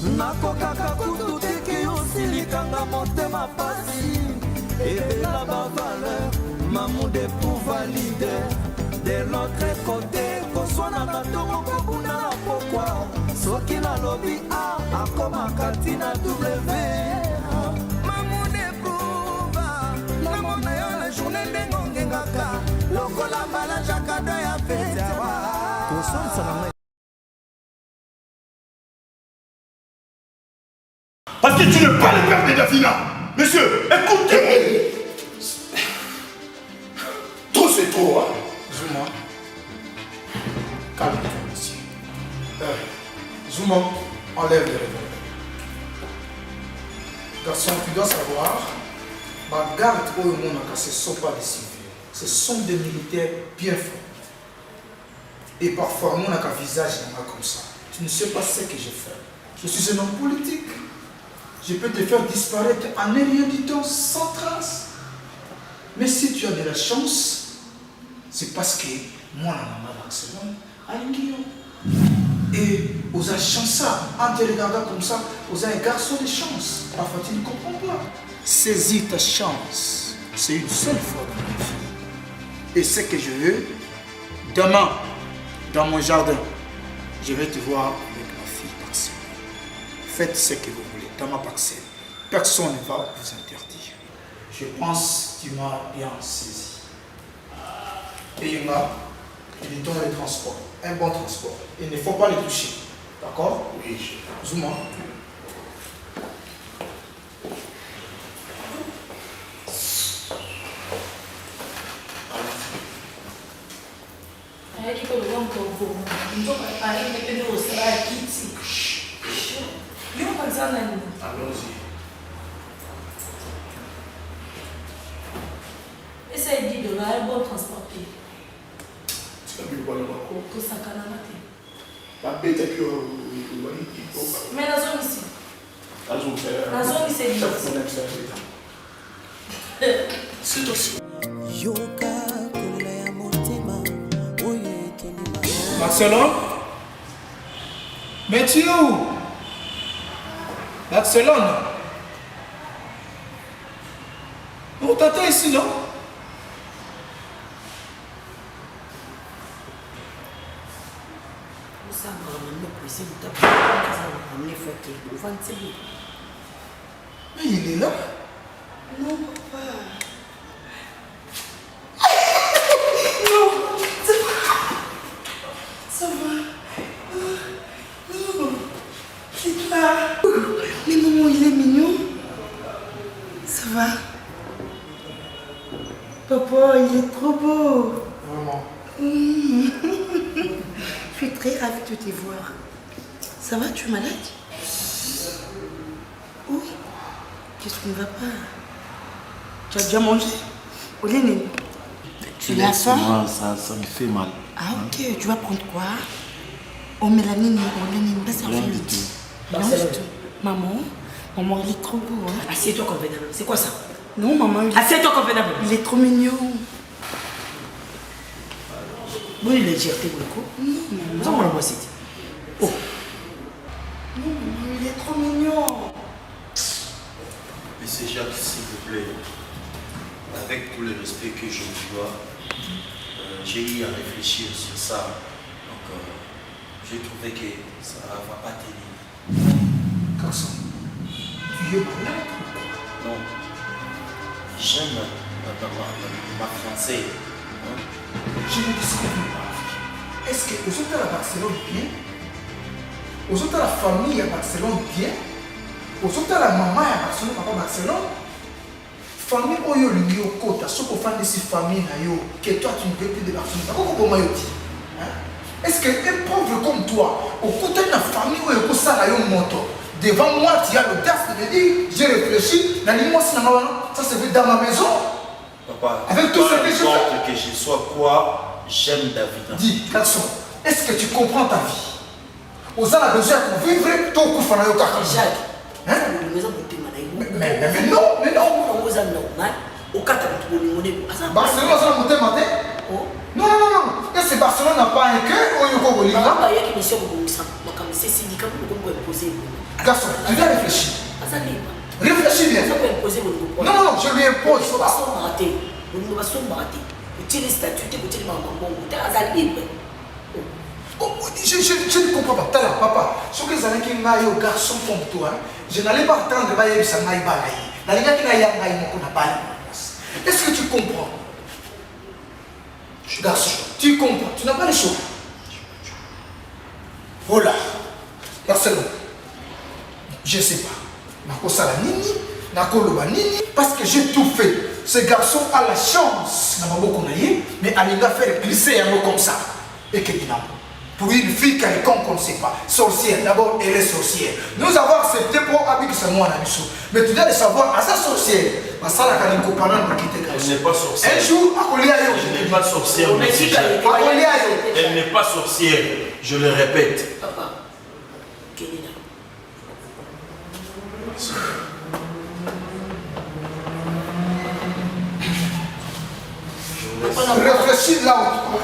nakokaka kutu tiki osilikanga motema pasi ebela bavaleur mamu de pouvoir leader de l'autre côté koswanaka ntongo kobuna na pokwa soki nalobi a akomaka ntina w mamu de pouvoir namona yo na journée ndenge ongengaka lokola mbala kado ya petawa koswanisana. Parce que tu n'es pas le père de Davina. Monsieur, écoutez. Trop c'est trop, hein. Zouma. Calme-toi, monsieur. Zouma, enlève les revolvers. Garçon, tu dois savoir, ma garde au monde, ce ne sont pas des civils. Ce sont des militaires bien forts. Et parfois, mon visage n'est comme ça. Tu ne sais pas ce que je fais. Je suis un homme politique. Je peux te faire disparaître en un rien du temps sans trace. Mais si tu as de la chance, c'est parce que moi, la maman Barcelone, a un guillaume. Et aux a chance, en te regardant comme ça, aux a un garçon de chance. Parfois, tu ne comprends pas. Saisis ta chance. C'est une seule fois dans ma vie. Et ce que je veux, demain, dans mon jardin, je vais te voir avec ma fille Barcelone. Faites ce que vous voulez dans ma parcelle. Personne ne va vous interdire. Je pense que tu m'as bien saisi. Et il m'a dit ton le transport, un bon transport. Il ne faut pas les toucher. D'accord? Oui, je... Zouma. Allons-y. Essaye de donner un bon transporté. Tu as vu quoi là-bas? Tout ça, canamate. La bête est que... Mais la zone ici. La zone ici. C'est aussi. Barcelone? Mais tu es où? Barcelone? On t'attend ici, non? Mais il est là? Non, papa. Ça va. Non. C'est pas. Mais maman, il est mignon. Ça va. Papa, il est trop beau. Vraiment. Je suis très ravie de te voir. Ça va, tu es malade? Oh, qu'est-ce qui ne va pas? Tu as déjà mangé? Olénine, tu as faim? Moi, ça me fait mal. Ah ok, tu vas prendre quoi? Oh mélanine, Olénine, vas-y, Rien du tout. Maman, il est trop beau. Hein? Assieds-toi convenable. C'est quoi ça? Non, maman, Assieds-toi convenable. il est trop mignon. Bon, il est légèreté, Boulko. Non, maman. maman. Moi, c'est. Oh. Non, maman, il est trop mignon. Monsieur Jacques, s'il vous plaît, avec tout le respect que je vous dois, j'ai eu à réfléchir sur ça. Donc, j'ai trouvé que ça ne va pas tenir. Garçon, tu es malade? Non. J'aime ma fiancée. Hein? Je ne discute pas. Est-ce que aux autres à Barcelone bien? Aux autres à la famille à Barcelone bien? Aux autres à la maman à Barcelone, papa Barcelone? Famille oyo lingi okota, ce qu'on fait de ces familles que toi tu ne veux plus de Barcelone. Comment est-ce qu'un pauvre comme toi, au côté de la famille où il y a ça moto, devant moi tu as l'audace de me dire, j'ai réfléchi, ça se fait dans ma maison? Papa, avec tout ce que je fais, que je sois quoi, j'aime David. Dis, garçon, est-ce que tu comprends ta vie? Aux a besoin pour vivre, ton coup fana yoka. Jacques, hein? Mais non, mais non. Barcelone, ça n'a pas matin. Non, non, non, non. Est-ce que Barcelone n'a pas un cœur ou yoko bolinga? Garçon, tu dois réfléchir. Réfléchis bien. Non, non, je lui impose pas. Je ne comprends pas. Tala, papa, ce que les années qui m'ont eu au garçon comme toi, je n'allais pas attendre que ça m'aille balayer. Est-ce que tu comprends? Garçon, tu comprends. Tu n'as pas les choix. Voilà. Barcelone. Je ne sais pas. Nakosala nini, nakoloba nini, parce que j'ai tout fait. Ce garçon a la chance, mais il va faire glisser un mot comme ça. Et que pour une fille quelconque qu'on ne sait pas, sorcière, d'abord elle est sorcière. Nous avons accepté pour habiter ce mois à Bissou. Mais tu dois le savoir, à sa sorcière, elle n'est pas sorcière. Un jour, elle n'est pas sorcière. Elle n'est pas sorcière, je le répète. Papa, quel est là? Réfléchis là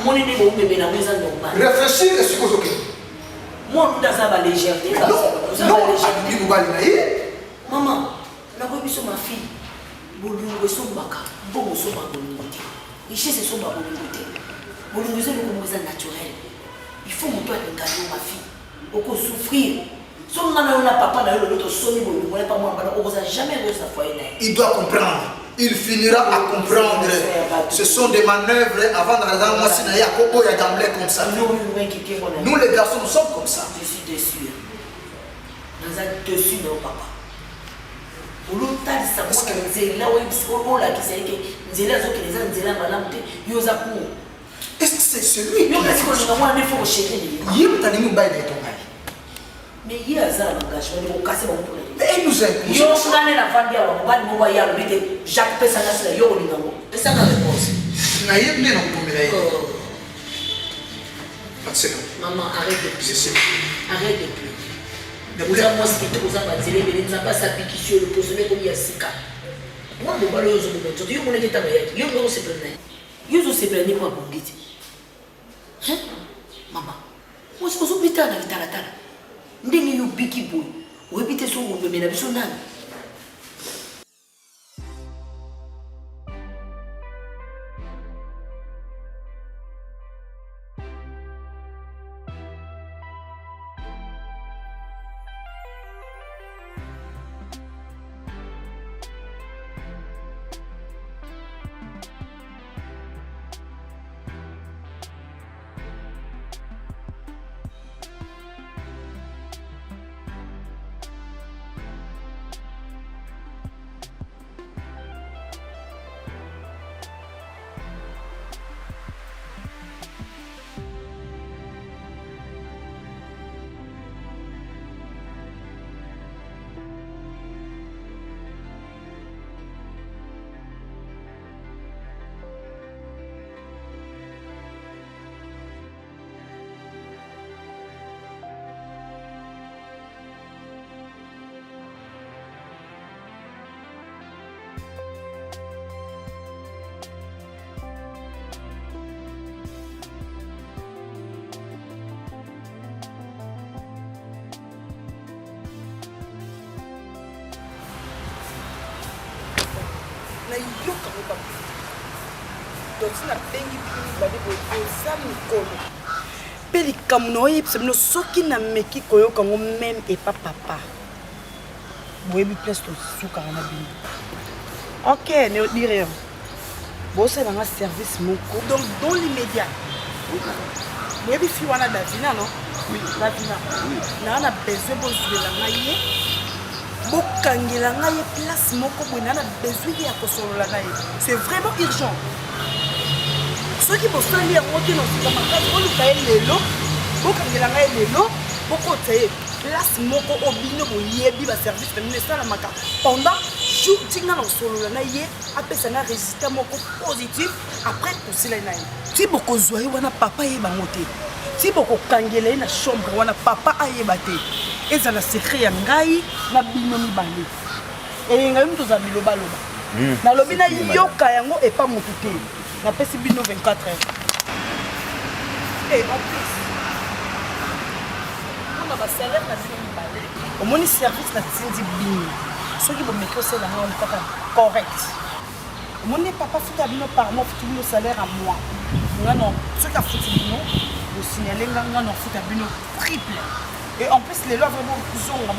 où réfléchis et ce que je veux. Moi, nous avons la légèreté. Non, maman, la remise sur ma fille. Bolungo sombaka, bon somba bolungote. Richesse et somba bolungote. Bolungo c'est le naturel. Il faut monter à l'engagement ma fille. Au souffrir. Son maman n'a papa n'a eu l'autre sonné bolungo pas moi on n'a jamais réussi à foyer. Il doit comprendre. Il finira à comprendre. Ce sont des manœuvres avant de regarder moi si n'aya pas y a d'emblée comme ça. Nous les garçons nous sommes comme ça. Je suis déçu. Nous sommes déçus non papa. Parce que est-ce que c'est celui mais il y a ça engagement mais il nous a épousé. Jacques Pessanas la yo lingo. C'est ça la réponse. Maman, arrête de plus. Arrête de plus. Vous avez mosquité, vous avez tiré, mais vous n'avez pas s'appliquer sur le positionnement comme il y a 6 cas. Moi, je vais vous dire, je vais vous dire, je vais vous dire, je vais vous dire, pour hein? Maman, moi, je vais vous dire, je vais vous dire, je vais vous dire, je vais vous dire, Peli kamuno yip semno soki na meki koyo kango même et pas papa. Boyebi place to suka na bino. OK, ne dis rien. Bon c'est un service moko. Donc dans l'immédiat. Boyebi fi wana Davina non? Oui, Davina. Na na besoin de la maille. Bokangela ngaye place moko boina na besoin ya kosolola naye. C'est vraiment urgent. Ceux qui vont faire en route dans ce magasin, on nous paye les lots, beaucoup de langues les lots, beaucoup de place moko obino boyebi ba service de ministère la maka. Pendant jour tinga na solo la naye, après ça na résultat moko positif après aussi la naye. Si beaucoup zoye wana papa yeba ngote. Si beaucoup kangela na chambre wana papa ayeba te. Eza na secret ya ngai na bino mi bale. Et ngai mto za biloba loba. Na lobi na yoka yango et pas motuté. Na pesi bino 24 heures. Et en plus, Au moins, service na tindi bini. Ceux qui vont mettre ça dans le correct. Au moins, papa fout à bino par mois, fout le salaire à moi. Non, ceux qui ont foutu bino, vous signalez, non, fout à bino triple. Et en plus, les lois vraiment sont là,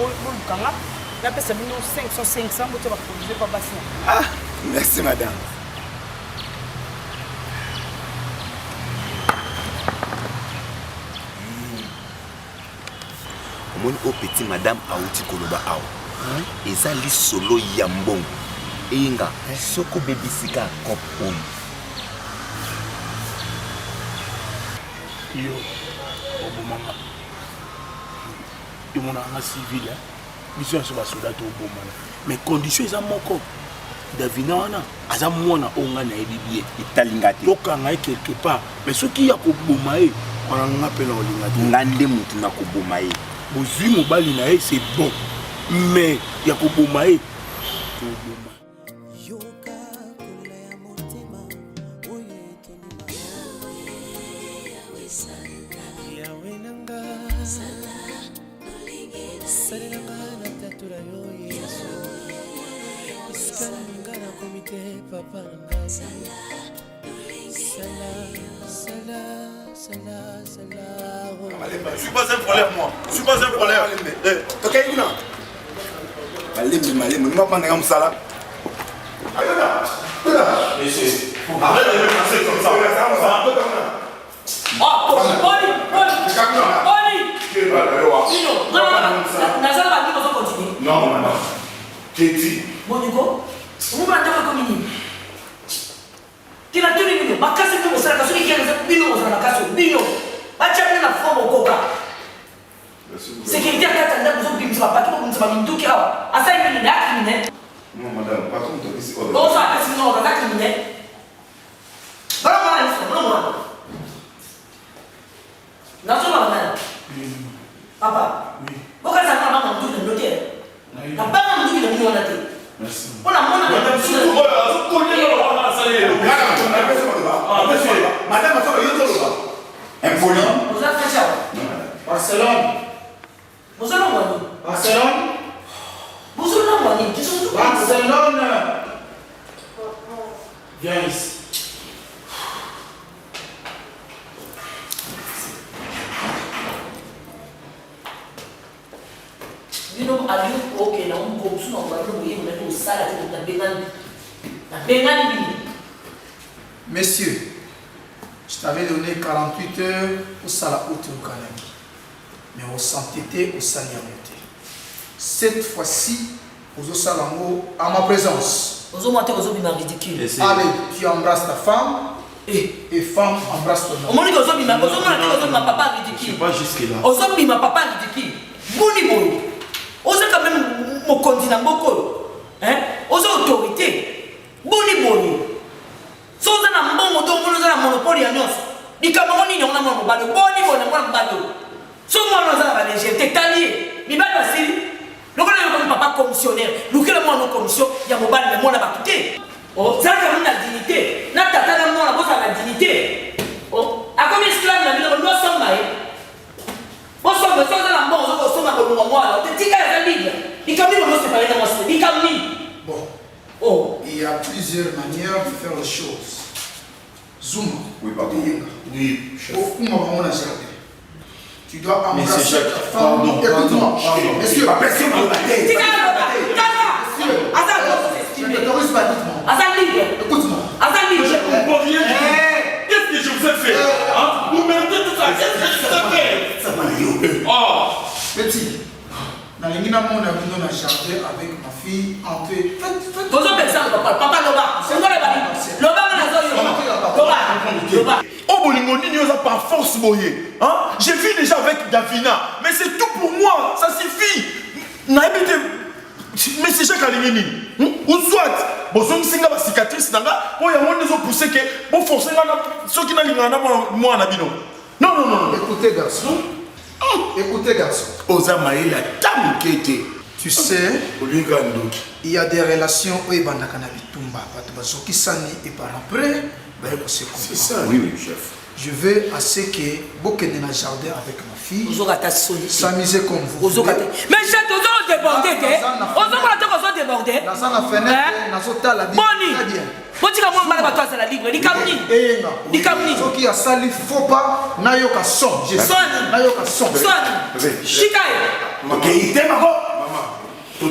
là, c'est bino 500, vous avez produit pas passer. Ah, merci madame. Au petit madame Aouti Koloba Ao. Et ça lit solo yambon. Et inga, soko bebisika kopon. Yo, obo mama. Yo mon anga civil, mission sur la soldat au bon man. Mais conditions ils ont mon corps. Davina wana, aza mwana onga na ebibie. Italingati. Tokanga quelque part. Mais ce qui y a ko bomae, on en appelle en lingati. Ngande mutu na ko bomae. Bozui mobali na c'est bon. Mais il y a ko bomae. Je suis pas un problème, moi. Je suis pas un problème. Ok, Yuna. Malembe, nous pas prendre ça là. Monsieur, arrête de me passer comme ça. Non, maman. Kéti. Boniko, vous m'avez dit qui n'a tenu bino, ma casse bino, c'est la casse qui est bino, c'est la casse bino. Pas jamais la forme au coca. Sécurité à 4 ans, vous avez dit que vous avez dit que vous avez dit que vous avez dit que Non, madame, par contre, ici, on bon, ça, c'est non, on a criminel. Voilà, voilà, non, madame. Papa, pourquoi ça n'a pas de tout le notaire? La banque de tout le notaire. Merci. On a mon madame, impoli. Vous avez fait ça. Barcelone. Vous allez voir. Barcelone. Vous allez voir. Barcelone. Viens ici. Messieurs, je t'avais donné 48 heures pour ça la haute au Canada. Mais au santé, au salaire. Cette fois-ci, aux Salango, à ma présence. Ridicule. Allez, tu embrasses ta femme et femme embrasse ton homme. C'est pas jusque là. Aujourd'hui, ma papa ridicule. Boni boni. Osa quand même mon continent beaucoup. Hein? Osa autorité. Boni boni. Sans un bon moto, on a un monopole à nous. Ni comme on y a un monopole. Boni boni, on a un bateau. Sans moi, on a un bateau. T'es talié. Mi va passer. Donc, on a un papa commissionnaire. Nous, que le monde commission, il y a mon bateau, mais moi, on a pas quitté. Oh, ça, c'est une dignité. N'a pas tata, moi, on a la dignité. Oh, à combien d'esclaves, on doit s'en aller. Bon, ça me fait un bon, on va se moi. Tu dis qu'elle est libre. Il can me séparer de moi. Il can me. Bon. Oh. Il y a plusieurs manières de faire les choses. Zoom. Oui, papa. Oui, chef. Tu dois embrasser ta femme. Pardon. Écoute-moi. Monsieur. Personne ne va Monsieur. Tu ne t'autorises pas, écoute-moi. Écoute-moi. Je ne comprends rien. Qu'est-ce que je vous ai fait? Vous mettez tout ça. Qu'est-ce que je vous ai fait? Ça va, yo. Oh. Petit. Dans les minamons, on a besoin d'un jardin avec ma fille. En fait. Vous avez ça, papa Loba. C'est moi le bali. Loba, Loba. Oh, Bolingoni, nous a par force boyé. J'ai vu déjà avec Davina. Mais c'est tout pour moi. Ça suffit. Mais c'est Jacques Alingini. Ou soit, bon, si vous avez une cicatrice, vous avez poussé que vous forcez ceux qui n'ont pas moi. Non. Écoutez, garçon. Écoutez, garçon. Tu sais, il y a des relations où il y a des et par après, c'est ça. Oui, chef. Je veux assez que vous dans le jardin avec ma filles s'amuser comme vous. Mais j'ai toujours débordé. Aux débordé. Dans la fenêtre, dans la Boni. Botika moi mala bato azala libre. Likamni. Likamni. Ce qui a sali faut pas nayoka son. Je son. Nayoka son. Son. Shikae. Ok, ite mako. Maman,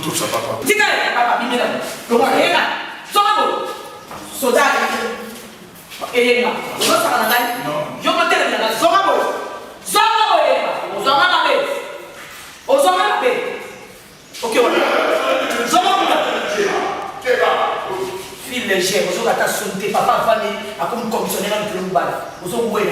tout ça papa. Shikae. Papa, bimela. Comment est là? Sokabo. Soda. Elena. Vous ça va là? Non. Je me telle là. Sokabo. Sokabo Elena. Vous en avez. Vous en avez. Ok, voilà. Sokabo. Fille légère, vous avez sonné, papa va à comme commissionnaire avec le bal. Vous avez oué la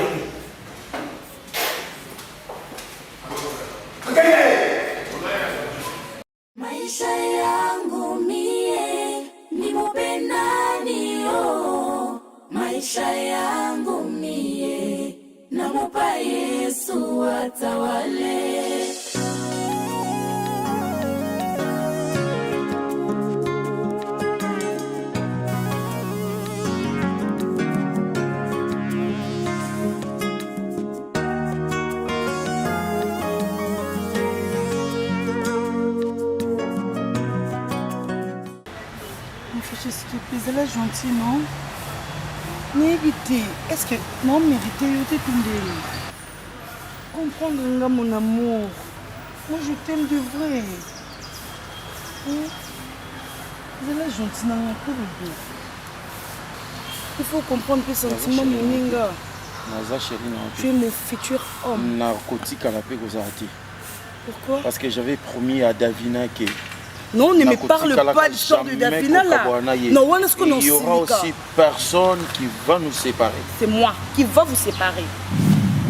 Maisha yangu mie nimupenda nio, maisha yangu mie namupa Yesu atawale. Vous êtes gentil, non? N'évitez. Est-ce que non mérité comprendre mon amour? Moi je t'aime de vrai. Vous êtes gentil, non? Il faut comprendre que sentiment moninga. Tu es mon futur homme. Narcotique à la paix aux arrêtés. Pourquoi? Parce que j'avais promis à Davina que. Non, ne me parle pas de l'histoire de Davina là. Non, on est-ce qu'on il y aura aussi personne qui va nous séparer. C'est moi qui va vous séparer.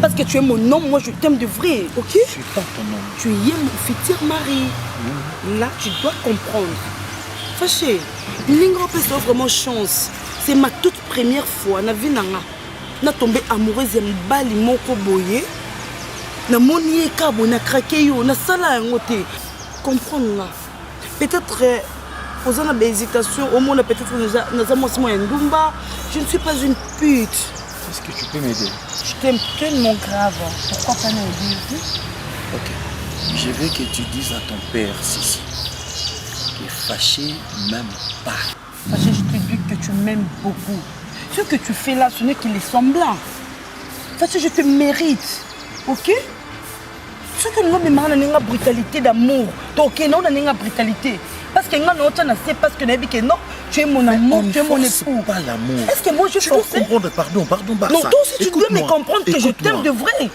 Parce que tu es mon homme, moi je t'aime de vrai, ok? Je suis pas ton homme. Tu es mon futur mari. Là, tu dois comprendre. Fâché, Lingro peut se vraiment chance. C'est ma toute première fois. Na vie nanga. Na tombé amoureuse de Mbali moko boye. Na moni ekabo na craqué yo, na sala ngote. Comprendre là. Peut-être aux ans d'hésitation, au moins peut-être je ne suis pas une pute. Est-ce que tu peux m'aider? Je t'aime tellement grave. Pourquoi pas m'aider? Ok. Je veux que tu dises à ton père, Sissi, que fâché m'aime pas. Fâché, je te dis que tu m'aimes beaucoup. Ce que tu fais là, ce n'est qu'il est semblant. Fâché, je te mérite. Ok? Ce que nous avons une brutalité d'amour. Donc, nous avons une brutalité. Parce que nous avons parce que non, tu es mon amour, tu es mon époux. Pas l'amour. Est-ce que moi je dois comprendre, pardon, Barça. Non, toi aussi tu dois me comprendre que je t'aime de vrai.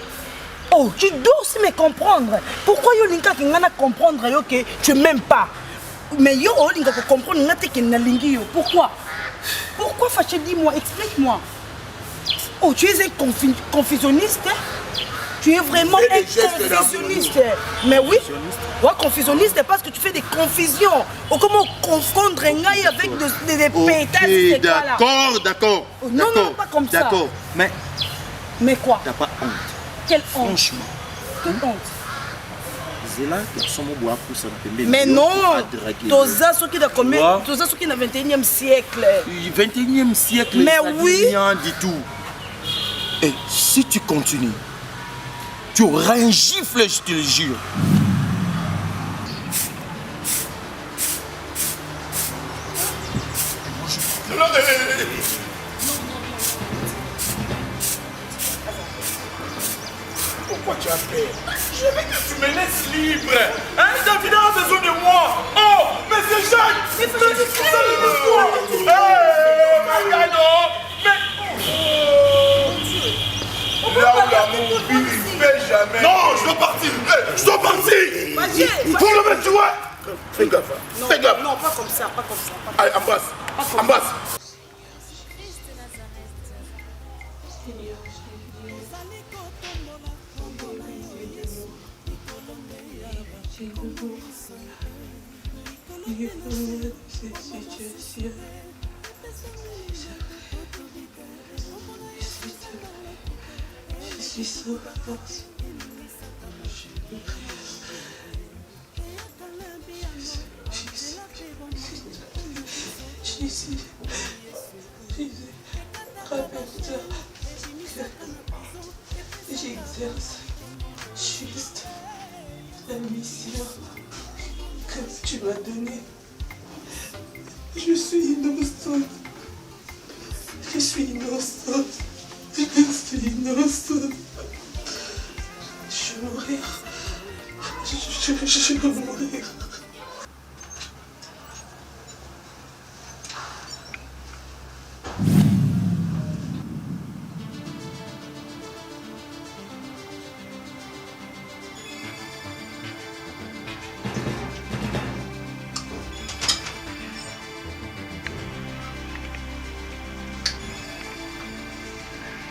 Oh, tu dois aussi me comprendre. Pourquoi Yolinka qui n'a comprendre que tu m'aimes pas? Mais yo Yolinka qui comprendre que n'a lingi. Pourquoi? Pourquoi fâché? Dis-moi, explique-moi. Oh, tu es un confusionniste? Tu es vraiment un confusionniste. Mais oui, ouais, confusionniste parce que tu fais des confusions. Ou comment confondre un gars avec des pétasses. D'accord. Oh, non, pas comme ça. D'accord, mais quoi? T'as pas honte? Quelle honte? Franchement. Quelle honte? Mais non, Toza ce qui a combien? Toza ce qui est dans le 21e siècle. 21e siècle, mais ça oui. Rien du tout. Et si tu continues, tu auras un gifle, je te le jure. Pourquoi tu as peur? Je veux que tu me laisses libre. Hein, Davina a besoin de moi. Oh, mais c'est Jacques. Mais c'est quoi? Là où l'amour vit, il ne fait jamais. Non, je dois partir. Je dois partir. Faut le mettre, tu vois. Fais gaffe. Fais gaffe. Non, pas comme ça, pas comme ça. Allez, embrasse. Embrasse. Je suis sauf force. Rappelle-toi que j'exerce. Je suis mission que tu m'as donnée. Je suis innocente. Je suis innocente. Je suis innocente. Je vais mourir. Je vais mourir.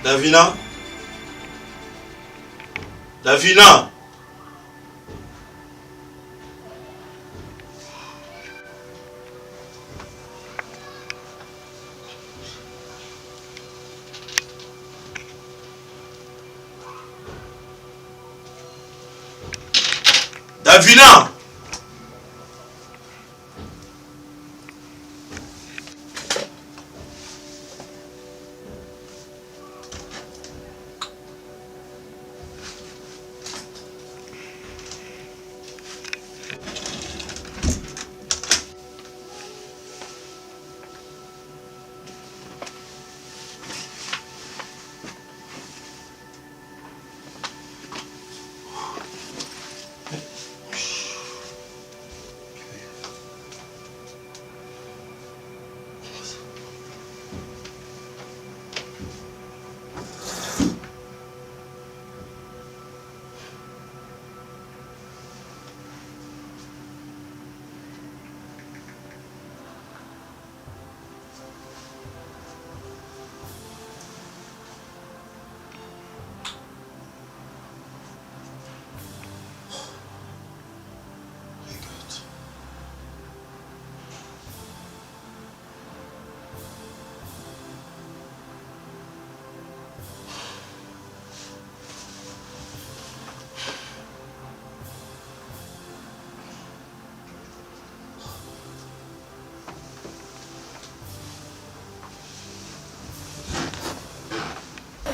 Davina? Davina? Davina?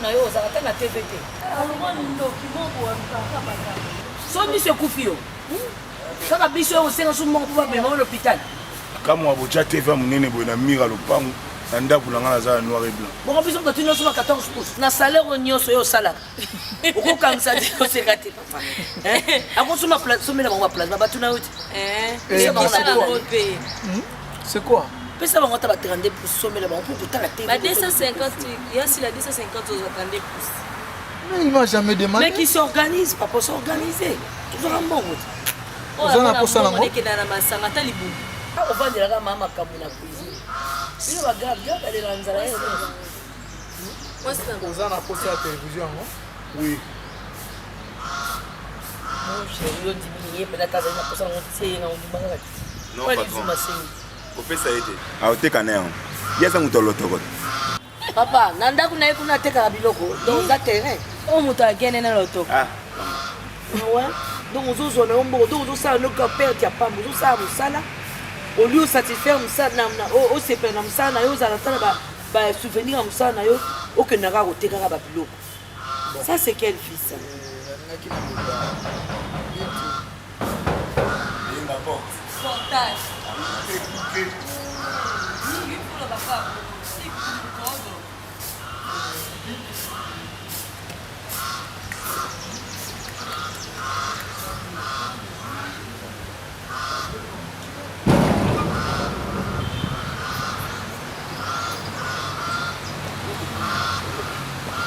Yo ozalaka na TVT. So biso ekufi yo. Kaka biso oyo osenga so moko mpo bamema o l'hôpital. Kama wabotia TV monene boye na mire lopango na ndako na nga naza noir et blanc. Bongo biso moto nyonso ba 14 pouces. Na salaire o nyonso yo osalaka. Okokangisa te oseka te papa. Akosoma place somela bango place babatu na uti. C'est quoi? Pesa bango ta ba 32 pouces somela bango pour kotala te. Ba 250, il y a si la 250 aux 32 pouces. Mais il m'a jamais demandé. Mais qui s'organise, pas pour s'organiser. Toujours un bon route. Oh, on a posé la main. On est dans la masse, on a talibou. On va dire à maman comme la cuisine. Il va garder les ranzara. Moi c'est Vous en avez posé la télévision, non? Oui. Mon chéri, on dit peut-être que ça posé la montie na on dit banga. Non, patron. Au fait ça a été. Ah, tu connais. Il y a ça mutolotoko. Papa, nanda kuna kuna teka biloko dans un terrain. Oh moto agene na loto. Ah. Ouais. Donc on zo na ombo, donc on ça le père qui a pas, on ça musala. Au lieu satisfaire musala na o se pe na musala na yo za na ba souvenir na musala na yo o que na ra o teka ba biloko. Ça c'est quel fils? Portage.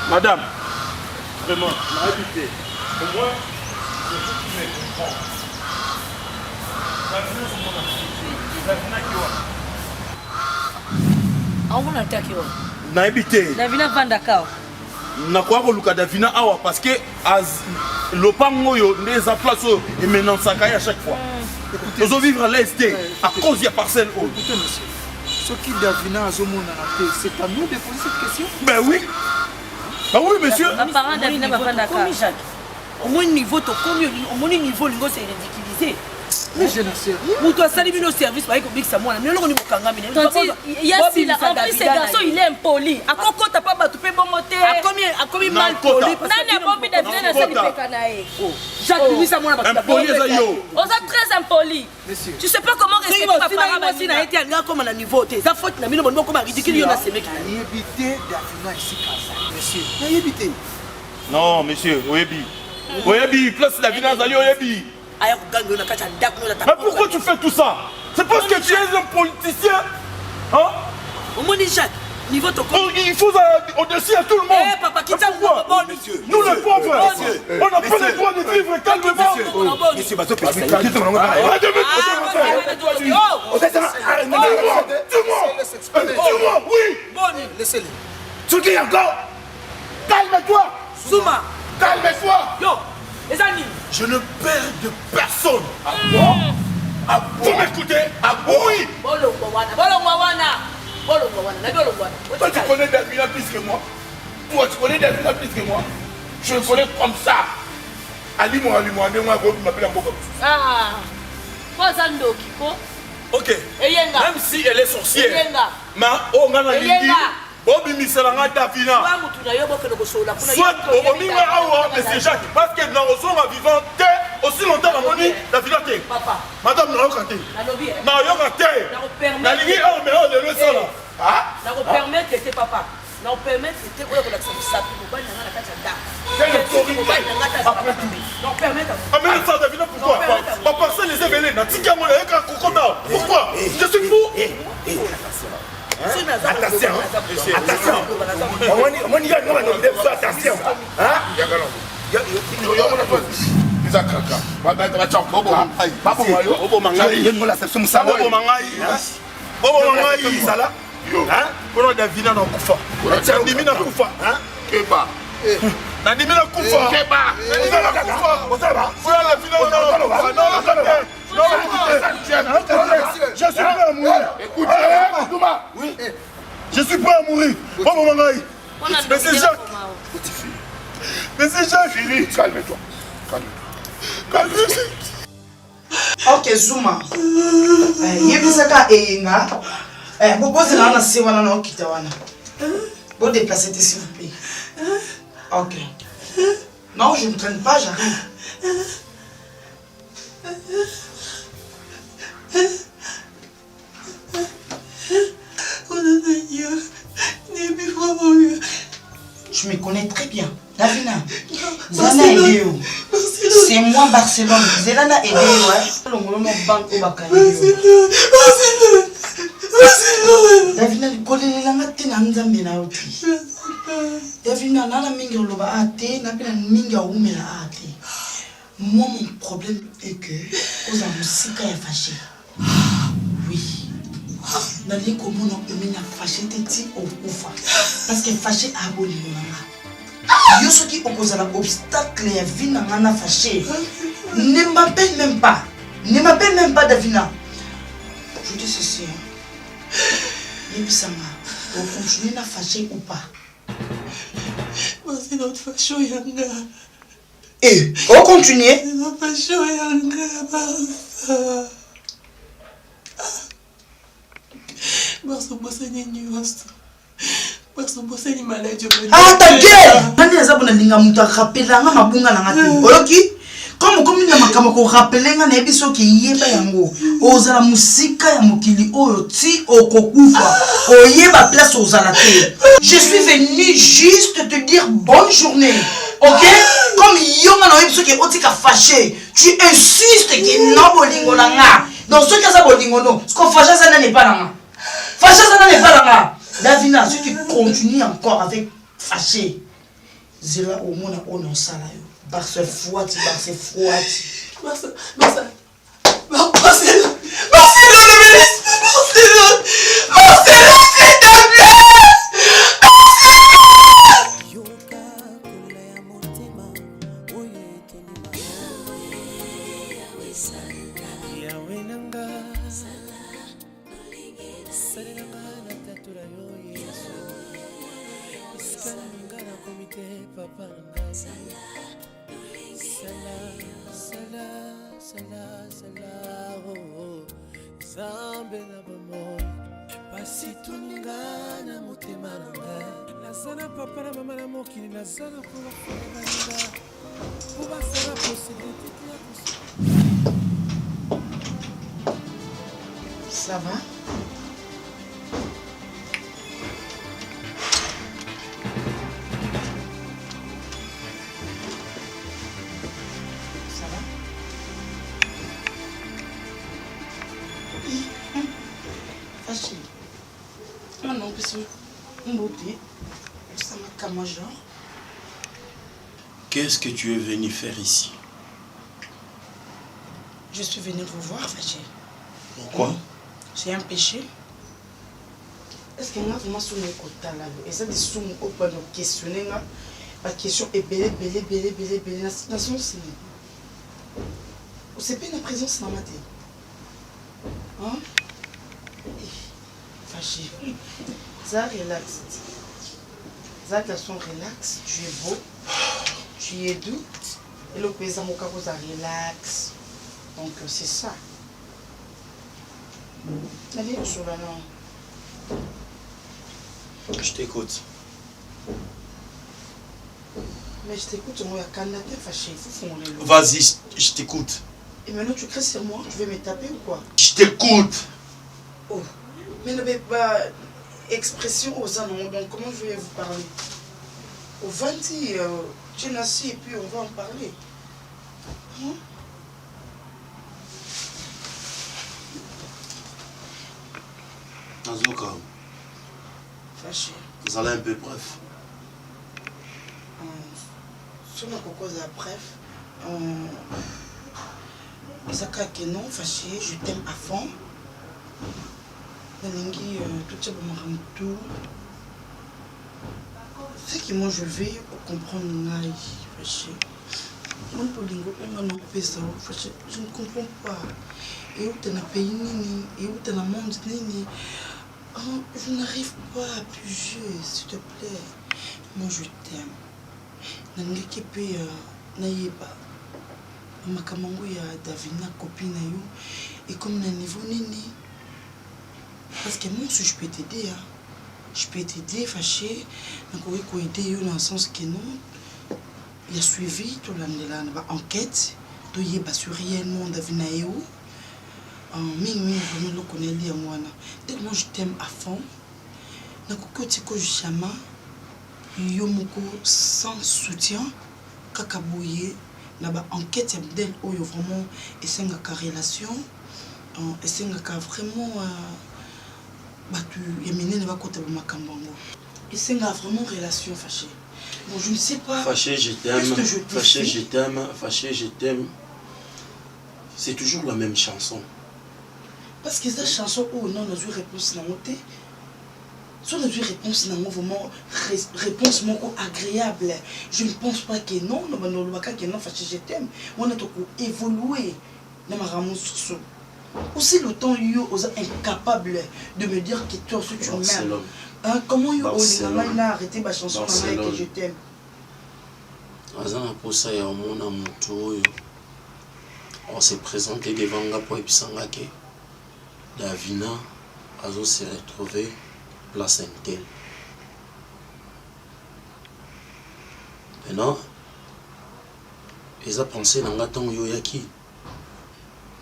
Madame, vraiment, ma habité. Au moins, c'est vous qui me comprends. On a attaqué. Na habité. Davina Vandakao. Na kwa koluka Davina awa parce que lopango yo ndeza place et maintenant ça caille à chaque fois. Nous devons vivre à l'est à cause de la parcelle. Écoutez monsieur, ce qui Davina a c'est à nous de poser cette question. Ben oui. Ah oui monsieur. Apparemment Davina Vandakao. Au moins niveau to comme au moins niveau lingo c'est ridiculisé. Mais je n'ai sais rien. Moto asali bino service ba ekobikisa mwana. Mino loko ni mokanga mine. Tanti, Yassi là, en plus ce garçon il est impoli. Akoko ta pas batu pe bomote. Akomi mal poli. Nani a bombi de venir na sali peka na e. Jacques bimisa mwana batu. Impoli eza yo. On est très impoli. Monsieur. Tu sais pas comment respecter ma parole. Si na été anga comme na niveau te. Ça faute na bino bon comme ridicule yo na semeki. Yébité Davina ici casa. Monsieur. Yébité. Non, monsieur, Oyebi. Oyebi, place la ville Azali Oyebi. Aya kuganga yo na kati ya ndako yo na Mais pourquoi tu fais tout ça? C'est parce que tu es un politicien. Hein? Au moins Jacques, niveau ton Oh, il faut au-dessus à tout le monde. Eh papa, qui t'a Nous les pauvres, on n'a pas le droit de vivre calmement. Monsieur Bazo, Arrête de me oui. Laissez-le. Tu dis encore? Calme-toi. Souma. Calme-toi. Yo, les amis. Je ne perds de personne. À vous m'écoutez? À vous, oui. Toi, tu connais Davina plus que moi. Toi, tu connais Davina plus que moi. Je le connais comme ça. Ali-moi, moi, je m'appelle Ambo comme ça. Ah, quoi ça Ndokiko? Ok. Eyenga. Même si elle est sorcière. Eyenga. Mais on a la Eyenga. Obimisela Davina. Soit Ominga Awa, mais c'est Jacques. Parce que dans le son vivant, aussi longtemps la monnaie, la villa. Papa. Madame n'a pas raté. N'a pas raté. N'a ligne un, mais on est le seul. Ah? N'a pas permis de tes papa. N'a pas permis de tes papa. Ah mais ça Davina pourquoi? Ma personne les éveillés, n'a tika mon avec un coconut. Pourquoi? Je suis fou. Attention, attention. On y a attention. Je suis prêt à mourir. Mais c'est Jacques. Mais c'est Jacques. Calme-toi. Ok, Zuma. Yebisaka Eyenga. Boboze na se wana na okita wana. Bon déplacer s'il vous plaît. Ok. Non, je ne traîne pas, j'arrive. Je me connais très bien. Davina. Zana Edeo. C'est moi Barcelone. Zelana Edeo. Davina, kolelelanga te na nzambe na yo te. Davina, nana mingi loba ate, na pena mingi aumela ate. Moi, mon problème est que aux amusika ya fâché. Oui. Na linko mona omina fâché te ti okufa. Parce que fâché a boli mama. Yo soki okozala obstacle ya vie na ngana fâché. Ne m'appelle même pas. Ne m'appelle même pas Davina. Je dis ceci. Yebisanga, on continue à fâcher ou pas? C'est notre facho yanga. Eh, on continue? C'est notre facho yanga. Parce que c'est une nuance. Parce que c'est une maladie. Ah, ta gueule! Nani azabona linga mutu akapelanga mabunga na ngati. Oloki? Comme il y a makama ko rappeler na ebiso ki yeba yango. Ozala musika ya mokili oyo ti okokufa. Oyeba place ozala te. Je suis venu juste te dire bonne journée. OK? Comme yonga na ebiso ki otika fâché. Tu insistes que non bolingo na nga. Donc ce que ça bolingo non, ce qu'on fâché ça n'est pas là nga. Fâché ça n'est pas là nga. Davina, si tu continues encore avec fâché, zela au monde on en sala yo. Barce froid. Salah. nzambe na bomoi pasi toningana motema na ngai naza na papa na mama na mokili naza na mpo bakolebaninga mpo basala posibilité te ya Ça va? Ça va? Fâché. Ah non, parce que on beauté. Ça m'a comme genre. Qu'est-ce que tu es venu faire ici? Je suis venue vous voir, Fâché. Pourquoi? J'ai un péché. Est-ce que moi vraiment sur mes côtés là et ça des sous au pas nous questionner là la question est belé dans son signe. C'est pas une présence dans ma tête. Hein? Fâché. Ça relax. Ça garçon relax, tu es beau. Tu es doux. Et le paysan mon carreau ça relax. Donc c'est ça. Allez, sur la langue. Je t'écoute. Mais je t'écoute, moi, il y a qu'un latin fâché. Il faut fondre le. Vas-y, je t'écoute. Et maintenant, tu cries sur moi, tu veux me taper ou quoi? Je t'écoute. Oh, mais ne vais pas expression aux animaux, donc comment je vais vous parler? Au 20, tu es assis et puis on va en parler. Hein? Azoka, Fâché. vous allez un peu bref. Sur ma cause la bref, ça que non, fâché, je t'aime à fond. Nalingi, tout ça pour me tout. C'est que moi je vais comprendre l'aïe, fâché. Mon polingo, on a fait ça, fâché. Je ne comprends pas. Et où t'es dans le pays, et où t'es dans le monde, je n'arrive pas à piger, s'il te plaît. Moi je t'aime. Nangeki pe nayeba makamango ya Davina copine na yo et comme na niveau nini parce que moi si je peux t'aider hein. Je peux t'aider fâché nakoi ko aider yo dans le sens que non il a suivi tout l'année ba enquête to yeba sur réellement Davina yo mais vraiment le connaît li moi dès que moi je t'aime à fond nakokoti ko jama Yomoko sans soutien, Kakaboye, là-bas enquête d'elle, où il y a vraiment et c'est une relation, et c'est vraiment battu, et mené ne va côté de ma cambango. Et c'est vraiment relation fâchée. Bon, je ne sais pas. Fâché, je t'aime. Fâché, je t'aime. Fâché, je t'aime. C'est toujours la même chanson. Parce que cette chanson, oh non, nous avons réponse dans mon thé. Soit nous avons réponse dans mon vraiment réponse agréable. Je ne pense pas que non, nous avons que non, fâché, je t'aime. On a évolué dans ma ramon sur aussi le temps où vous êtes incapable de me dire que toi aussi tu m'aimes. Comment il a arrêté ma chanson que je t'aime? On s'est présenté devant Ngapo et Pisangake. Davina Azo s'est retrouvé place Intel. Maintenant, ils ont pensé dans la temps où yaki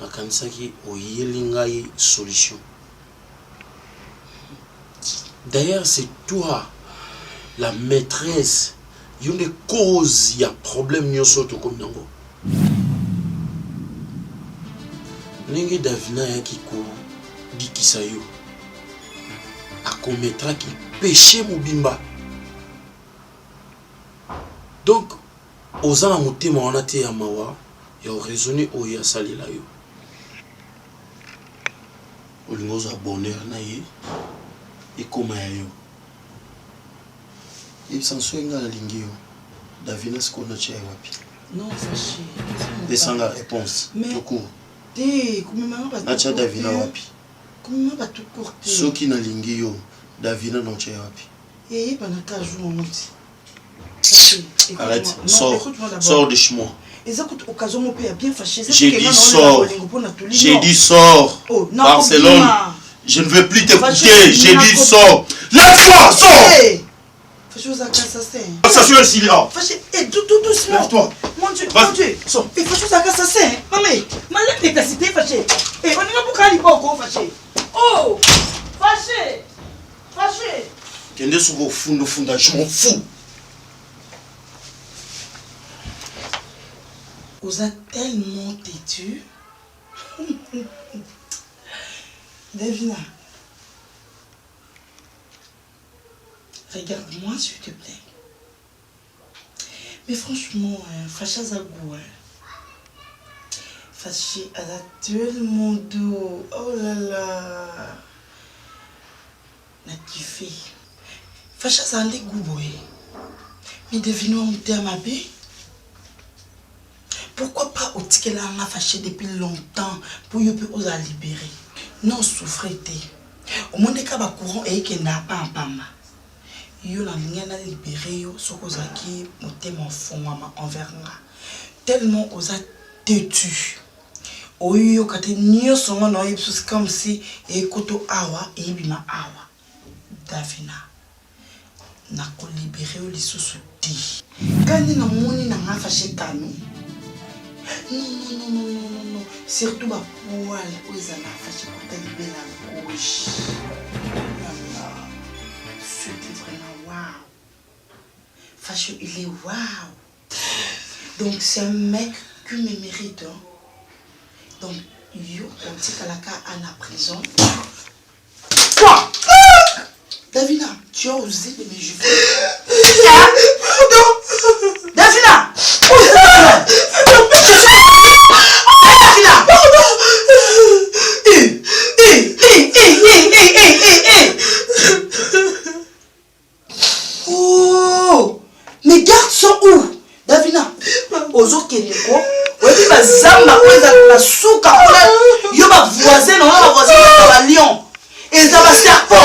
na kansaki oyelingai solution. D'ailleurs, c'est toi la maîtresse. Il y a une cause, il y a un problème nyosoto comme nango. Nenge Davina yaki ko dikisa yo akometra ki péché mobimba. Donc ozana motema wana te ya mawa ya raisonner oya salila yo olingo za bonheur na ye ekoma ya yo ibisanso enga na lingi yo Davina sikona chia wapi? Non, fâché. Pesanga réponse tout court. Nacha Davina wapi? Comment va tout courter? Soki na lingi yo Davina non chia wapi? Eh, pendant 4 jours on dit. Arrête, sors de chez moi. J'ai dit sors. J'ai dit sors. Barcelone. Je ne veux plus t'écouter. J'ai dit sors. Lève-toi, sors. Assassin ici là. Doucement. Lève-toi. Mon Dieu, mon Dieu. Il faut que assassin. Maman, malgré tes capacités, fâché. Et on n'a pas qu'à beaucoup fâché. Oh, fâché. Fâché. Kende sur vos funda, je m'en fous. Vous êtes tellement têtu. Davina, regarde-moi s'il te plaît. Mais franchement, Facha Zagou, Faché à la tellement doux. Oh là là. N'a kiffé. Facha Zandé Gouboé. Mais devinons un terme à bé. Pourquoi pas au ticket là on a fâché depuis longtemps pour y oser libérer? Non, souffrez. Au moins des cas courant et qui n'a pas un pama. Yo la ligne à libérer yo ce que zaki monter mon fond envers moi. Tellement osa têtu. O yo kate nyo songo no ipsus comme si e koto awa e bima awa. Davina. Na ko libérer o lisusu ti. Kandi na moni na nga fâché kanu. Non. Surtout ma poêle où ils en ont fait pour te libérer la gauche. C'était vraiment waouh. Facho, il est waouh. Donc c'est un mec qui me mérite. Hein. Donc, yo, on dit qu'à la cas à la prison. Quoi? Davina, tu as osé de me juger. Pardon. Davina! Oh, mes gardes sont où? Davina, aux autres qui ne quoi? Oui, ma zamba, la souka, yo ma voisine, on a voisine dans la lion. Et ça va serpent.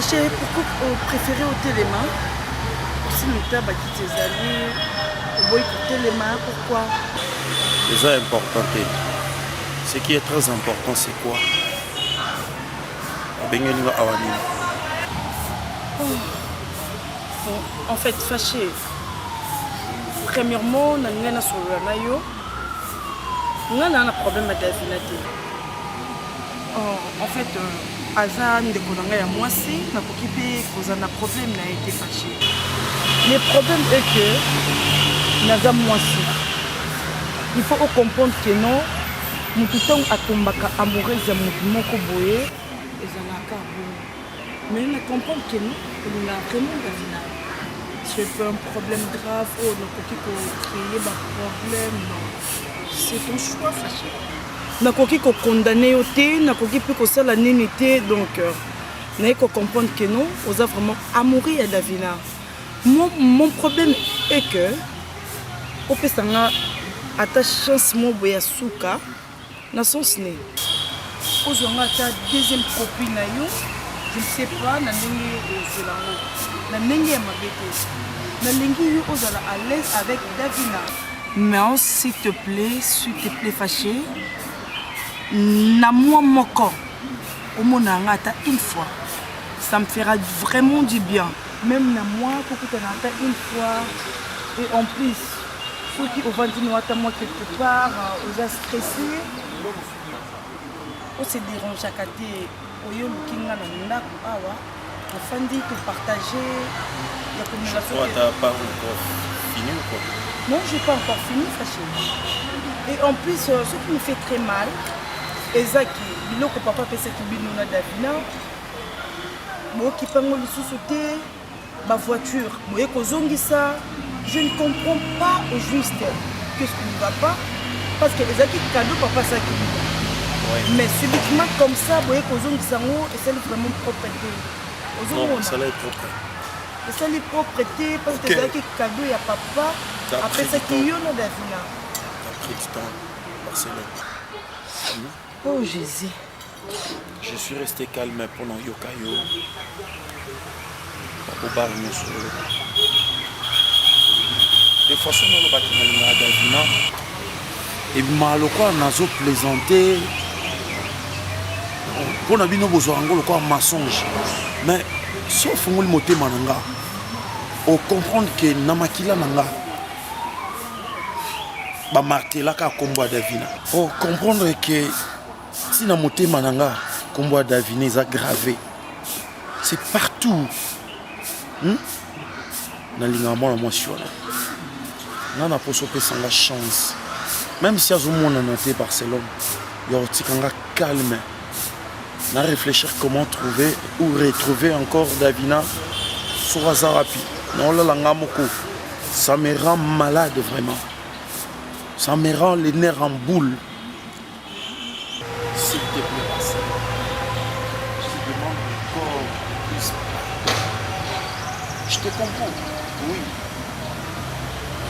Pourquoi vous préférez au téléma? Si nous avons tes amis, vous voyez au téléma, pourquoi? C'est important. Ce qui est très important, c'est quoi? En fait, fâché. Premièrement, on a un problème à Davina. En fait, Azan de Konanga et moi aussi, on a un problème n'a été fâché. Le problème est que Naza moi aussi. Il faut comprendre que non, nous tous à tombaka amoureuse de mon koboye et zanaka bon. Mais on comprend que non, on a vraiment Davina. C'est pas un problème grave, oh non, pour créer un problème, non. C'est ton choix fâché. Nakoki ko condamner au thé, nakoki plus que ça la nénité, donc n'ayez qu'à comprendre que non, on a vraiment amoureux à Davina. Mon problème est que au pesanga à ta chance mon boya souka na sens né. Ozonga ta deuxième copine na yo, je ne sais pas na ndenge ozelango. Na ndenge ya mabete. Na ndenge yo ozala à l'aise avec Davina. Mais s'il te plaît fâché. Na moi moko au monangata une fois ça me fera vraiment du bien même na moi pour que tu n'entends une fois et en plus ceux qui au vendu moi quelque part aux a stressé on se dérange à côté au yo lukinga na ndako awa afin de partager la communication. Tu n'as pas encore fini ou quoi? Non, j'ai pas encore fini fâché. Et en plus ce qui me fait très mal ezaki biloko papa pesaki bino na Davina moki pango lisusu te ba voiture moye kozongisa je ne comprends pas au juste qu'est-ce qui ne va pas parce que ezaki cadeau papa saki mais subitement comme ça moye kozongisa ngo et c'est vraiment propreté non ça là est propre et ça les propreté parce que ezaki cadeau ya papa après ça qui yo na Davina président Barcelone. Oh Jésus. Je suis resté calme pendant Yokayo. Au bar, de façon dans le bâtiment de Davina. Et maloko nazo plaisanter. Pour na bino besoin ngolo quoi mensonge. Mais sauf ngol moté mananga. Au comprendre que namakila nanga. Ba martela ka kombo Davina. Au comprendre que si na moté mananga kombo Davina est aggravé. C'est partout. Na linga mona motion. Nana poso pesa la chance. Même si azomona na té Barcelone, yo tikanga calme. Na réfléchir comment trouver ou retrouver encore Davina sur Azarapi. Non là langa moko. Ça me rend malade vraiment. Ça me rend les nerfs en boule. S'il te plaît, Barcelone. Je te demande encore plus. Je te comprends, oui.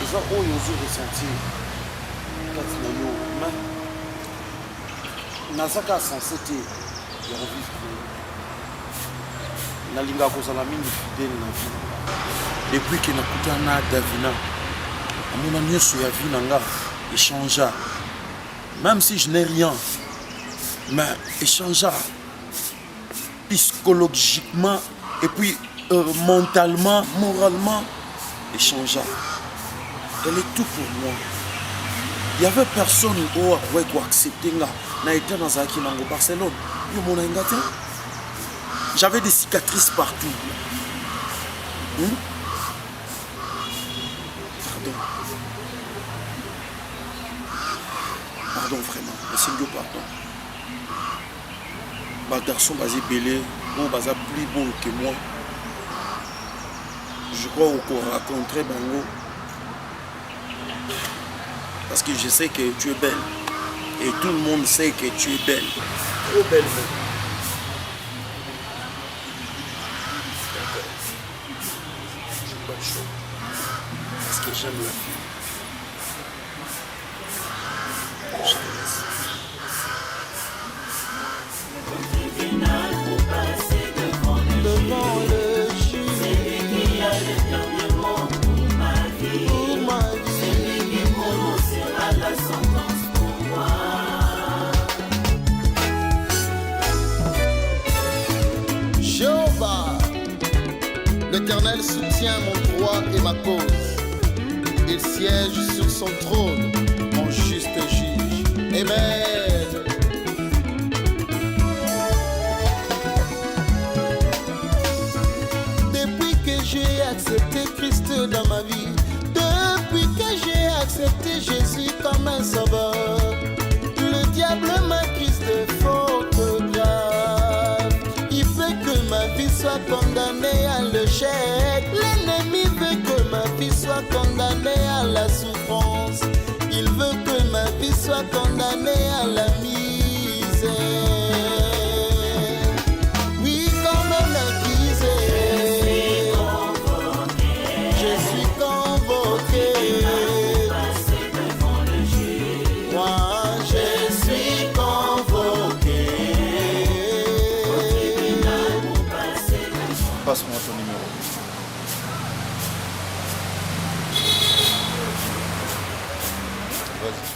Les gens ont ressenti. Mais Nazaka censé être Nalinga kozala mingi fidèle na vie. Depuis que nakuta na Davina, amona nyonso ya vie nanga échangea. Même si je n'ai rien, mais échangea psychologiquement et puis mentalement, moralement, échangea. Elle est tout pour moi. Il y avait personne qui a accepté là. Na été dans un Kinango Barcelone. J'avais des cicatrices partout. Pardon. Pardon vraiment. Merci Dieu, pardon. Ma garçon basé belé, bon basé plus beau que moi. Je crois qu'on rencontrait Bango. Parce que je sais que tu es belle. Et tout le monde sait que tu es belle. Trop belle même. Je n'ai pas de choix. Parce que j'aime la vie. Je te laisse. Devant le juge, c'est lui qui a le dernier mot pour ma vie. C'est lui qui prononcera la sentence pour moi. Jéhovah, l'Éternel soutient mon droit et ma cause. Il siège sur son trône, mon juste juge. Amen. Depuis que j'ai accepté Christ dans ma vie, depuis que j'ai accepté Jésus comme un sauveur, le diable m'accuse de fautes graves. Il veut que ma vie soit condamnée à l'échec. L'ennemi veut que ma vie soit condamnée à la souffrance. Il veut que ma vie soit condamnée à la misère. Oui, comme un accusé, je suis convoqué. Moi, je suis convoqué. Passe-moi ton numéro. Vas-y.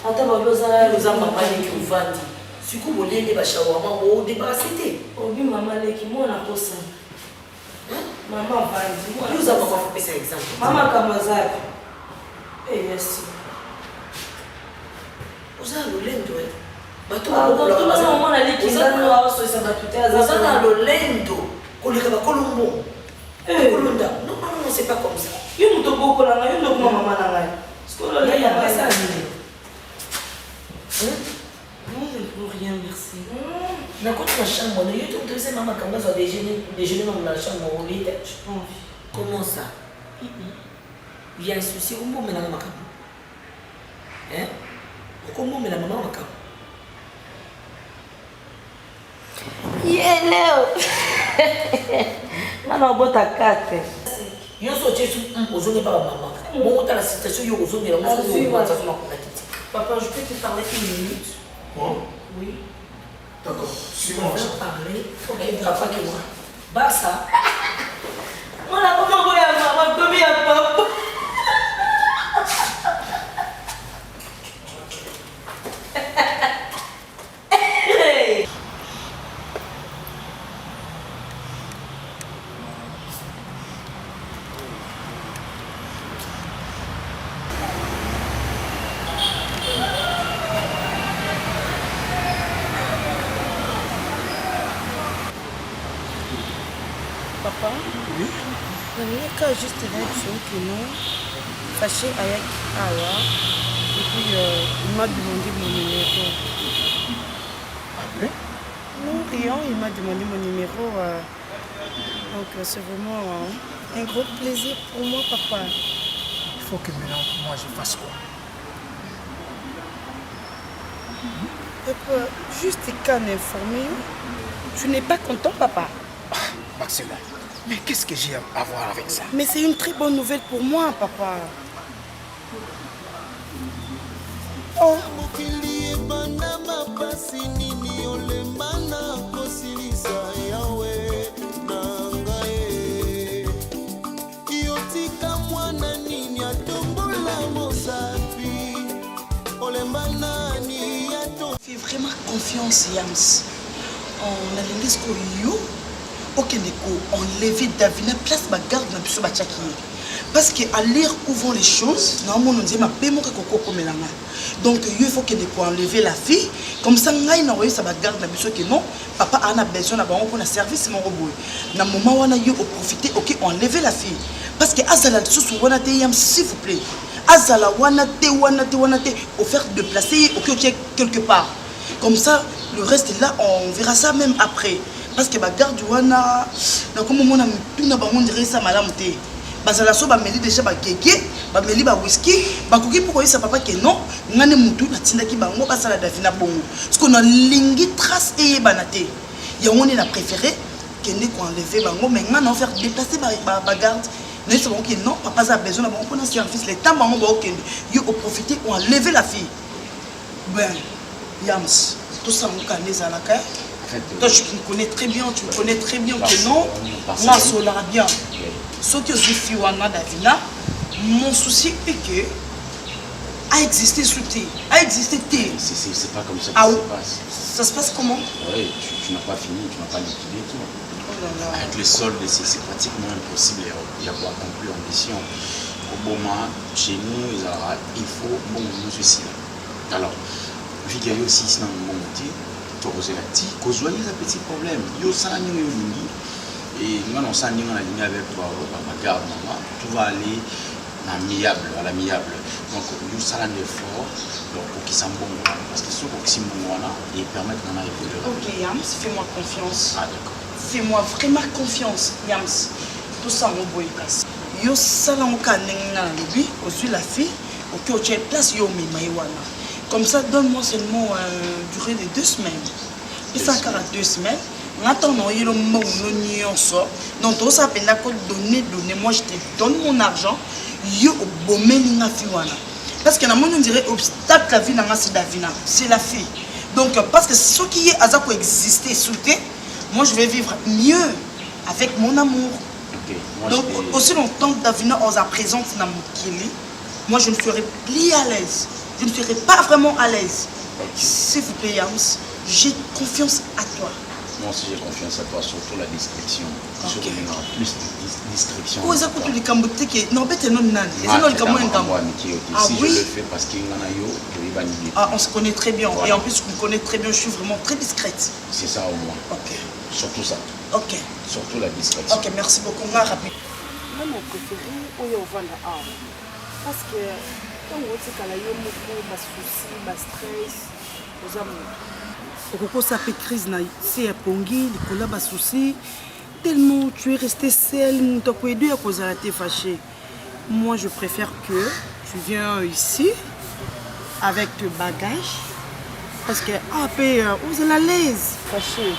ata baloza mama leki ovandi siku bolele bashawama odébarase te obi mama leki mwana kosa mama vandi yoza mama kopesa exemple mama kamazaki yesi oza lolendo batomona leki nzano awasoesa bato te oza na lolendo koleka bakolombo kolonda non c'est pas comme ça yo moto okokolanga yo ndokoma mama na ngai Non, je ne peux rien, merci. Dans la chambre, il y a tout ce maman quand on déjeuner dans la chambre au lit. Comment ça? Il y a un souci, on peut mettre la maman. Hein? Comment mettre la maman? Yellow. Nana bota 4. Yo so chesu ozongi pas maman. Bon ta la situation yo ozongi la moi Papa, je peux te parler une minute? Moi? Oui. D'accord. Suis-moi. Je vais parler. Ok, papa que moi. Bah ça. On a pas envoyé à maman, comme il y a papa. Papa, oui. Il n'y a qu'à juste réaction que non. Fâché avec Awa. Et puis il m'a demandé mon numéro. Ah oui? Non, rien, il m'a demandé mon numéro. Donc c'est vraiment un gros plaisir pour moi, papa. Il faut que maintenant, moi, je fasse quoi? Papa, juste qu'à m'informer. Tu n'es pas content, papa? Marcella, mais qu'est-ce que j'ai à voir avec ça? Mais c'est une très bonne nouvelle pour moi, papa. Oh. Fais vraiment confiance, Yams. On a l'ingénieur yo. Ok, enlever Davina place ma garde dans le bachaki. Parce qu'à l'ère où vont les choses, normalement on dit ma paix mon coco comme la main. Donc il faut que enlever la fille. Comme ça, on ça va garde dans le que non. Papa a besoin d'avoir un service mon robot. Dans le moment où on a eu profiter, ok, enlever la fille. Parce que Azala sous wanate yam s'il vous plaît. Azala wanate, offert de placer ok quelque part. Comme ça, le reste là, on verra ça même après. Parce que garde wana na comme on a tout na bango dirait ça madame té bazala so ba meli déjà ba keke ba meli ba whisky ba koki pour ça papa que non ngane mutu na tinda ki bango ba sala Davina bongo parce qu'on a lingi trace et banate ya on a préféré que ne ko enlever bango mais ngana faire déplacer ba garde mais c'est bon que non papa a besoin d'avoir un service les temps bango ba ok yo profiter pour enlever la fille ben Yams tout ça on connaît ça la carte. Toi, tu me connais très bien que non, moi, ça bien. Ce que je suis Davina, mon souci est que a existé sous thé, a existé thé. C'est pas comme ça que ça se passe. Ça se passe comment? Oui, tu n'as pas fini, tu n'as pas liquidé tout. Oh là là. Avec les soldes, c'est pratiquement impossible. Il y a quoi conclure en mission. Au moment, chez nous, il faut bon ceci. Alors, vu qu'il y a aussi ici dans le monde, qu'on soit un petit problème. Yo ça n'y et nous on s'en est en ligne avec toi, ma garde maman. Tout va aller à l'amiable. Donc yo ça l'en effort pour qu'ils s'en bon parce que ceux qui sont bons là et permettent d'en évoluer. Ok Yams, fais-moi confiance. Ah d'accord. Fais-moi vraiment confiance Yams. Tout ça mon boy casse. Yo ça l'en canena lui, aussi la fille, OK tu es place yo mi maiwana. Comme ça, donne-moi seulement une durée de 2 semaines. Et ça, encore 2 semaines. Maintenant, il y a le mot où sort. Donc, tout ça, donner. Moi, je te donne mon argent. Il y a un bon parce que on dirait obstacle la vie, c'est la fille. Donc, parce que ce qui est à exister sous thé, moi, je vais vivre mieux avec mon amour. Okay. Donc, aussi longtemps que Davina on a présente dans mon kili, moi, je ne serai plus à l'aise. Je ne serai pas vraiment à l'aise. S'il vous plaît, Yams, j'ai confiance à toi. Moi aussi, j'ai confiance à toi, surtout la discrétion. Okay. Surtout plus de discrétion. Oh, ça coûte les cambotés qui. Non, mais tu n'es pas si je le fais parce qu'il y en a yo, je vais valider. Ah, on se connaît très bien. Voilà. Et en plus, je me connais très bien, je suis vraiment très discrète. C'est ça au moins. Ok. Surtout ça. Ok. Surtout la discrétion. Ok, merci beaucoup. Moi, rapide. Moi, mon préféré, où il y a au Vanda. Parce que. Quand on dit qu'il y a des soucis, des stress, aux amours. Quand ça fait crise, c'est un pongi, il y a des soucis. Tellement tu es resté seul, tu as aidé à cause de tes fâché. Moi, je préfère que tu viens ici avec tes bagages. Parce que, vous êtes à l'aise. Fâché.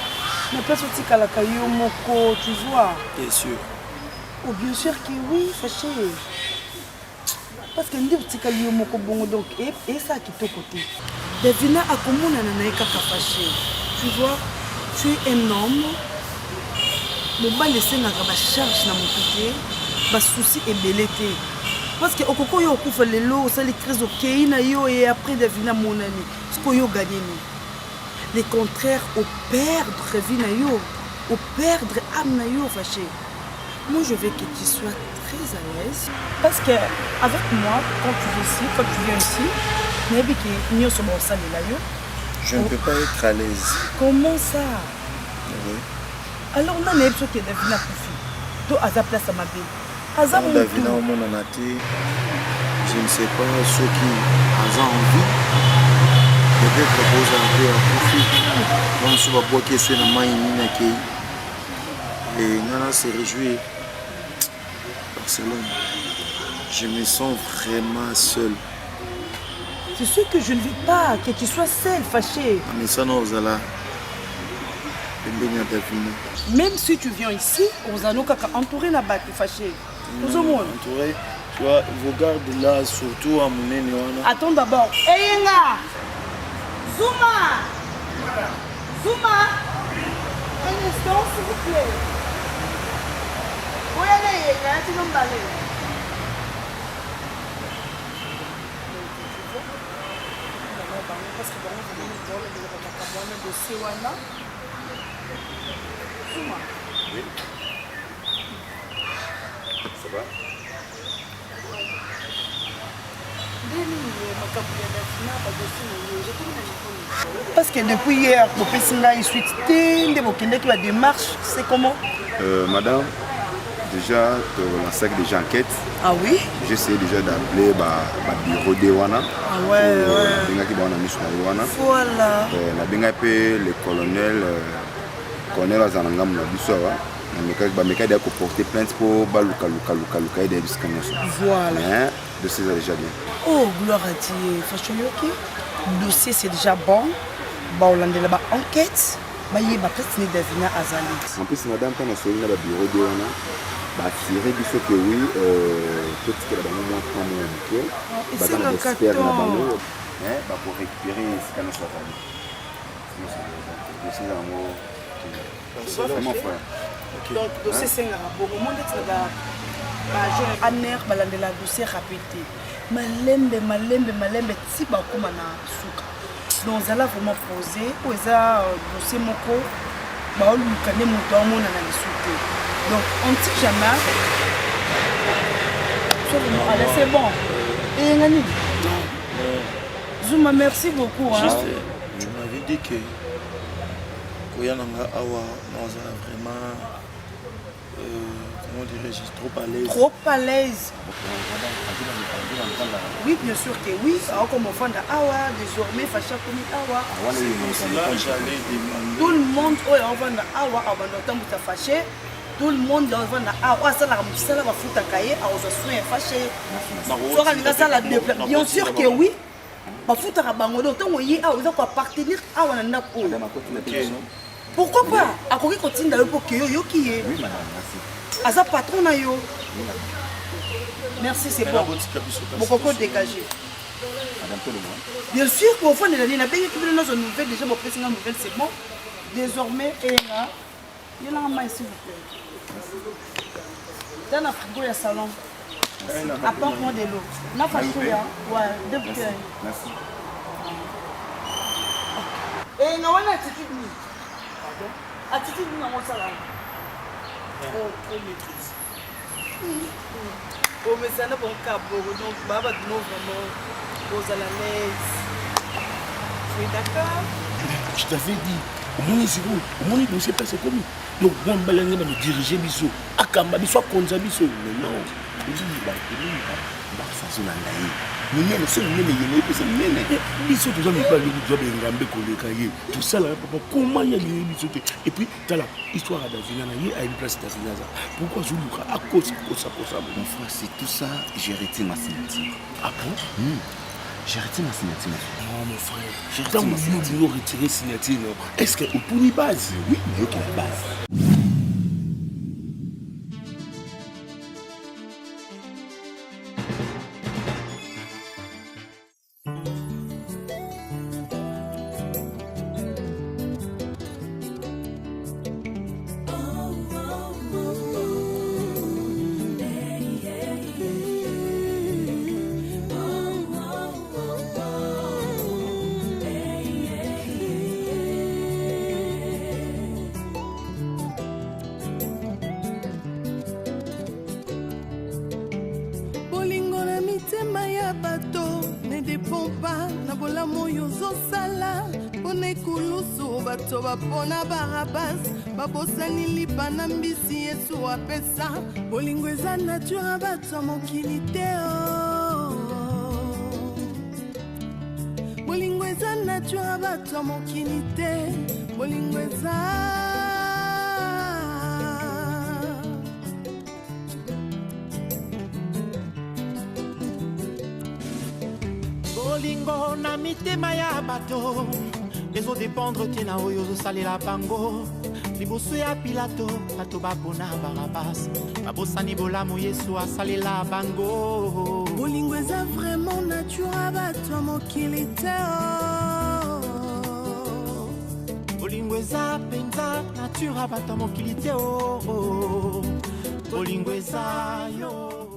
Mais place au tikalaka yo moko, tu vois. Bien sûr. Oh, bien sûr que oui, fâché. Parce que ndi tika yo moko bongo donc et ça qui te côté. Davina a comment na na kaka fâché. Tu vois, tu es un homme. Mon ba laisser na ba charge na mon côté, ba souci et belleté. Parce que okoko yo okufa lelo, ça les crises OK na yo et après Davina mon ami. Ce que yo gagné. Le contraire au perdre vie na yo, au perdre âme na yo fâché. Moi je veux que tu sois très à l'aise parce que avec moi quand tu viens ici, je ne peux pas être à l'aise. Comment ça? Oui. Alors on a une chose qui est Davina Koufi. Donc à sa place à ma belle. Davina au monde en a été. Je ne sais pas ce qui a envie. Peut-être poser un peu à Koufi. Donc je vais boire que c'est la main qui et Nana s'est réjoui. Barcelone. Je me sens vraiment seul. C'est sûr que je ne veux pas que tu sois seul, fâché. Mais ça non, Zala. Même si tu viens ici, on va entourer la batte, fâché. Tout le monde. Entouré. Tu vois, vos gardes là, surtout à mon aîné. Attends d'abord. Eyenga! Zuma! Zuma! Un instant, s'il vous plaît. Où est Eyenga? Tu vas me parler. Parce que bon, on va le dossier wana. Oui. Ça va? Parce que depuis hier, mon personne il suit la démarche, c'est comment? Madame, déjà, la sac déjà enquête. Ah oui? J'essaie déjà d'appeler le bureau de Wana. Ah ouais, voilà. Le colonel Azanangam na Bissoa. Je vais porter plainte pour Baluka et des voilà. Le dossier est déjà bien. Oh, gloire à Dieu. Fachoyoki. Le dossier c'est déjà bon. On a là enquête. Il y a peut-être Davina Azali. En plus, madame, quand on a sorti dans le bureau de Wana, assuré que oui, peut-être qu'elle a un moment pour récupérer ce qu'on a sur c'est vraiment frère. Donc, le dossier c'est un rapport. Au monde est amer, balandela dossier répété. Malembe, si bakuma na suka. Donc, ça l'a vraiment posé. Ou ça dossier moko, bah on lui connaît mon temps, mon analyse. Donc, on ne sait jamais. Allez, c'est bon. Et Nani? Zuma, merci beaucoup. Juste, tu m'avais dit que Koyananga Awa, non, vraiment, comment dirais-je, trop à l'aise. Trop à l'aise. Oui, bien sûr que oui. Alors, comme enfant d'Awa, désormais, Facha Komi Awa. Tout le monde, enfant d'Awa, avant d'entendre que tu as fâché. Tout le monde dans le ah ça la va foutre à cahier à aux soins fâchés. Bien sûr que oui. Va foutre à bango d'autant oui ah ils ont quoi partenaire ah on en a pourquoi pas à quoi continue d'aller pour que yo qui est oui madame merci à sa patron na yo merci c'est bon mon coco dégagé madame tout le monde bien sûr qu'au fond de l'année n'a pas eu que nos nouvelles déjà mon président nouvelle c'est bon désormais et là il y a un maïs s'il vous plaît. Dans la frigo, il y a salon. Apporte-moi de l'eau. Na façouille, ouais, deux bouteilles. Merci. Et nous avons une attitude. Attitude, nous avons ça là. Oh, trop maîtrise. Oh, mais ça n'a pas un cap. Donc, Baba, nous vraiment, aux à la l'aise. Tu es d'accord? Je t'avais dit. Au moins, c'est bon. Au moins, il ne sait pas c'est comme. Donc, on va me diriger biso. Akamba biso, konza biso. Mais non. Il dit, il va façon d'engager. Mais il y a le seul mène, il y a le seul mène. Biso, tout ça, il va le job et Ngambé Kolekaye. Tout ça, là, comment il y a le biso. Et puis, tu as l'histoire d'Avina, il y a une place d'Avina. Pourquoi je vous dis, à cause de ça, mon frère, c'est tout ça, j'ai arrêté ma ceinture. Ah bon? J'ai retiré ma signature. Non, mon frère. J'ai retiré ma signature. Est-ce que vous pouvez base? Oui, mais ok, la base. Pona barabas babosani lipa na mbisi Yesu apesa bolingo eza nature bato mokili te bolingo eza nature bato mokili te bolingo eza bolingo na mitema ya bato ezo dépendre tina oyo ozosalela bango liboso ya pilato bato bapona barabas babosani bolamu Yesu asalela bango bolingo eza vraiment nature bato mokili te bolingo eza penza nature bato mokili te bolingo eza yo